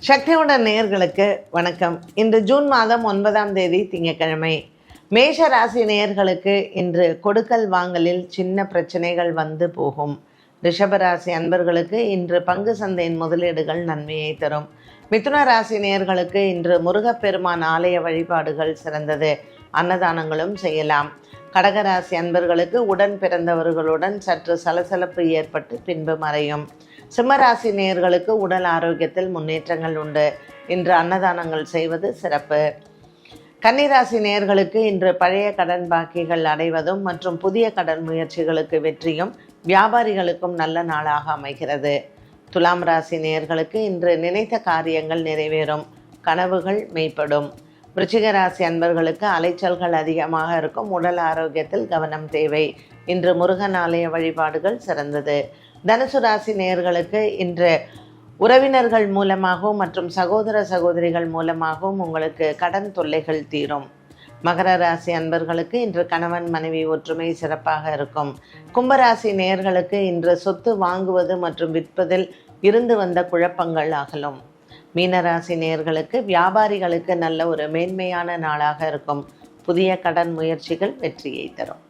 சக்தியுடன் நேயர்களுக்கு வணக்கம். இன்று ஜூன் மாதம் 9ஆம் தேதி திங்கட்கிழமை. மேஷ ராசி நேயர்களுக்கு இன்று கொடுக்கல் வாங்கலில் சின்ன பிரச்சனைகள் வந்து போகும். ரிஷபராசி அன்பர்களுக்கு இன்று பங்கு சந்தையின் முதலீடுகள் நன்மையை தரும். மிதுன ராசி நேயர்களுக்கு இன்று முருகப்பெருமான் ஆலய வழிபாடுகள் சிறந்தது. அன்னதானங்களும் செய்யலாம். கடகராசி அன்பர்களுக்கு உடன் பிறந்தவர்களுடன் சற்று சலசலப்பு ஏற்பட்டு பின்பு மறையும். சிம்மராசி நேயர்களுக்கு உடல் ஆரோக்கியத்தில் முன்னேற்றங்கள் உண்டு. இன்று அன்னதானங்கள் செய்வது சிறப்பு. கன்னிராசி நேயர்களுக்கு இன்று பழைய கடன் பாக்கிகள் அடைவதும் மற்றும் புதிய கடன் முயற்சிகளுக்கு வெற்றியும் வியாபாரிகளுக்கும் நல்ல நாளாக அமைகிறது. துலாம் ராசி நேயர்களுக்கு இன்று நினைத்த காரியங்கள் நிறைவேறும். கனவுகள் மெய்ப்படும். விருச்சிக ராசி அன்பர்களுக்கு அலைச்சல்கள் அதிகமாக இருக்கும். உடல் ஆரோக்கியத்தில் கவனம் தேவை. இன்று முருகன் ஆலய வழிபாடுகள் சிறந்தது. தனுசு ராசி நேயர்களுக்கு இன்று உறவினர்கள் மூலமாகவும் மற்றும் சகோதர சகோதரிகள் மூலமாகவும் உங்களுக்கு கடன் தொல்லைகள் தீரும். மகர ராசி அன்பர்களுக்கு இன்று கணவன் மனைவி ஒற்றுமை சிறப்பாக இருக்கும். கும்பராசி நேயர்களுக்கு இன்று சொத்து வாங்குவது மற்றும் விற்பதில் இருந்து வந்த குழப்பங்கள் அகலும். மீனராசி நேயர்களுக்கு வியாபாரிகளுக்கு நல்ல ஒரு மேன்மையான நாளாக இருக்கும். புதிய கடன் முயற்சிகள் வெற்றியை தரும்.